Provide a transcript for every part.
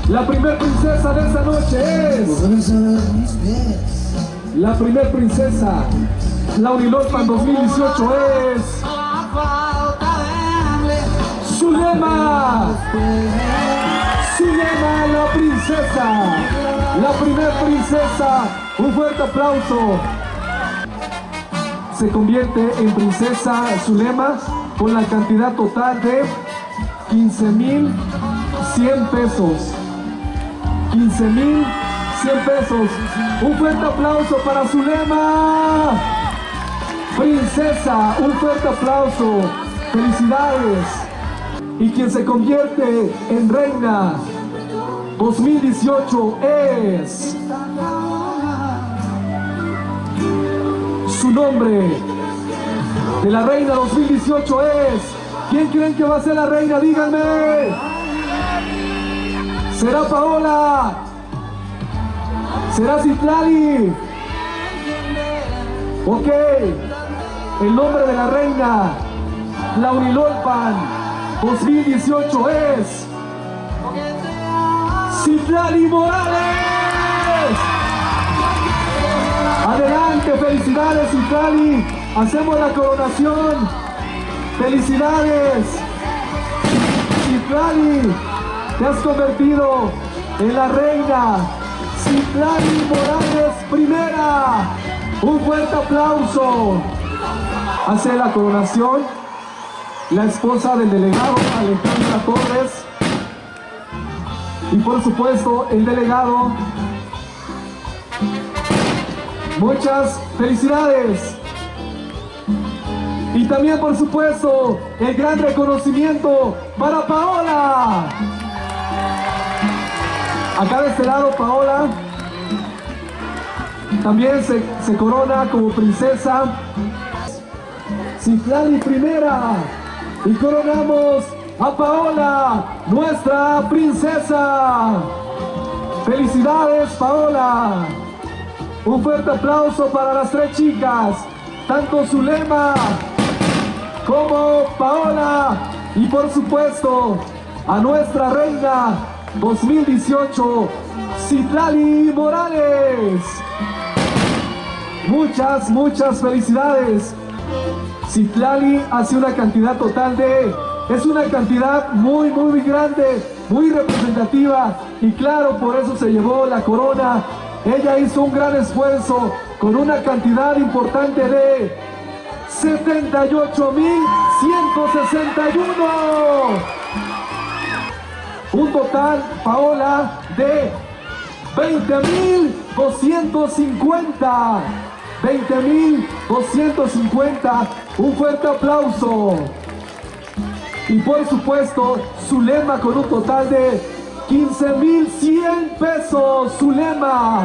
La primer princesa de esta noche es... La primer princesa La Unilolpan 2018 es... Zulema. Zulema, la princesa. La primer princesa. Un fuerte aplauso. Se convierte en princesa Zulema con la cantidad total de 15,100 pesos. 15,100 pesos. Un fuerte aplauso para Zulema. Princesa, un fuerte aplauso. Felicidades. Y quien se convierte en reina 2018 es... Su nombre de la reina 2018 es... ¿Quién creen que va a ser la reina? Díganme. ¿Será Paola? ¿Será Citlali? Ok. El nombre de la reina La Unilolpan 2018 es... Citlali Morales. Adelante, felicidades Citlali. Hacemos la coronación. Felicidades. Citlali, te has convertido en la reina. Citlali Morales primera. Un fuerte aplauso. Hace la coronación la esposa del delegado Alejandra Torres. Y por supuesto el delegado. Muchas felicidades. Y también por supuesto el gran reconocimiento para Paola. Acá de este lado Paola también se corona como princesa. Citlali primera. Y coronamos a Paola, nuestra princesa. Felicidades Paola. Un fuerte aplauso para las tres chicas, tanto Zulema como Paola. Y por supuesto a nuestra reina 2018, Citlali Morales. Muchas felicidades. Citlali hace una cantidad total de... Es una cantidad muy grande, muy representativa. Y claro, por eso se llevó la corona. Ella hizo un gran esfuerzo con una cantidad importante de 78,161. Un total, Paola, de 20,250. 20,250. Un fuerte aplauso. Y por supuesto, Zulema con un total de 15,100 pesos. Zulema.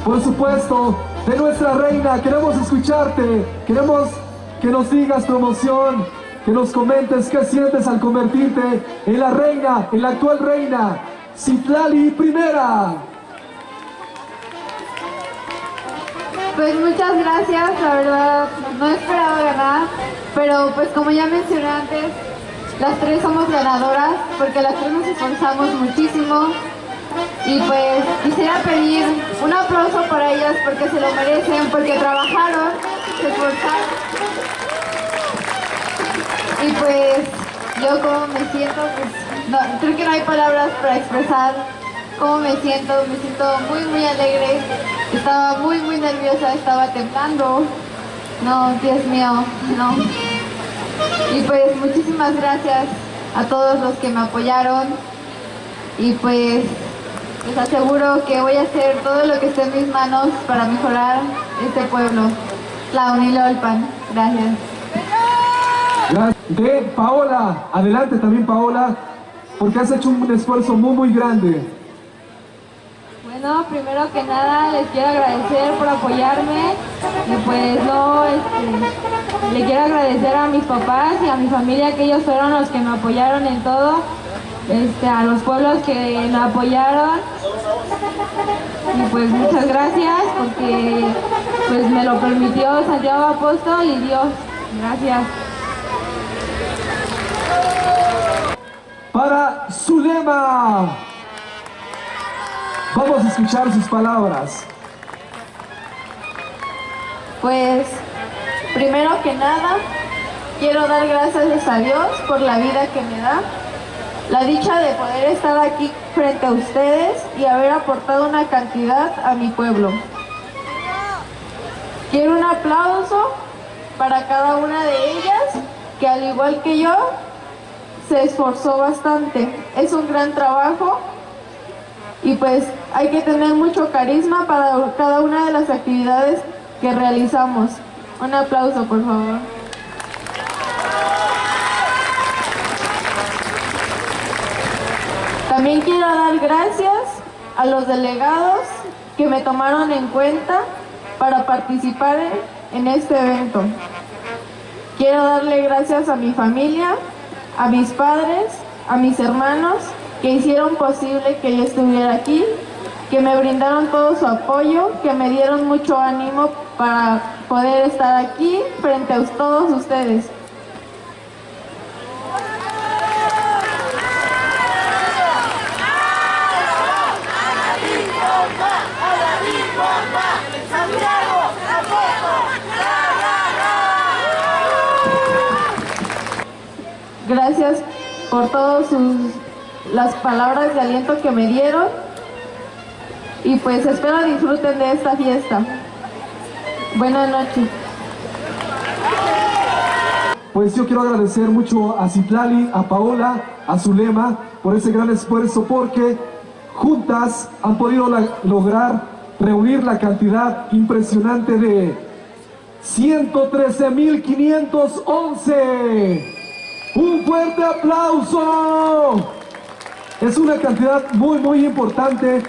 Por supuesto, de nuestra reina, queremos escucharte. Queremos que nos digas tu emoción, que nos comentes qué sientes al convertirte en la reina, en la actual reina, Citlali primera. Pues muchas gracias, la verdad no esperaba ganar, pero pues como ya mencioné antes, las tres somos ganadoras porque las tres nos esforzamos muchísimo. Y pues quisiera pedir un aplauso para ellas porque se lo merecen, porque trabajaron, se esforzaron. Y pues yo como me siento, pues no, creo que no hay palabras para expresar cómo me siento muy alegre. Estaba muy nerviosa, estaba temblando. No, Dios mío, no. Y pues muchísimas gracias a todos los que me apoyaron. Y pues les aseguro que voy a hacer todo lo que esté en mis manos para mejorar este pueblo, La Unilolpan. Gracias. Gracias. De Paola, adelante también Paola, porque has hecho un esfuerzo muy grande. Bueno, primero que nada les quiero agradecer por apoyarme y pues no, le quiero agradecer a mis papás y a mi familia, que ellos fueron los que me apoyaron en todo, a los pueblos que me apoyaron. Y pues muchas gracias porque pues me lo permitió Santiago Apóstol y Dios. Gracias. Zulema. Vamos a escuchar sus palabras. Pues, primero que nada, quiero dar gracias a Dios por la vida que me da, la dicha de poder estar aquí frente a ustedes y haber aportado una cantidad a mi pueblo. Quiero un aplauso para cada una de ellas, que al igual que yo, se esforzó bastante. Es un gran trabajo y pues hay que tener mucho carisma para cada una de las actividades que realizamos. Un aplauso, por favor. También quiero dar gracias a los delegados que me tomaron en cuenta para participar en este evento. Quiero darle gracias a mi familia, a mis padres, a mis hermanos, que hicieron posible que yo estuviera aquí, que me brindaron todo su apoyo, que me dieron mucho ánimo para poder estar aquí frente a todos ustedes. Gracias por todas las palabras de aliento que me dieron y pues espero disfruten de esta fiesta. Buenas noches. Pues yo quiero agradecer mucho a Citlali, a Paola, a Zulema por ese gran esfuerzo, porque juntas han podido lograr reunir la cantidad impresionante de 113,511. ¡Un fuerte aplauso! Es una cantidad muy importante.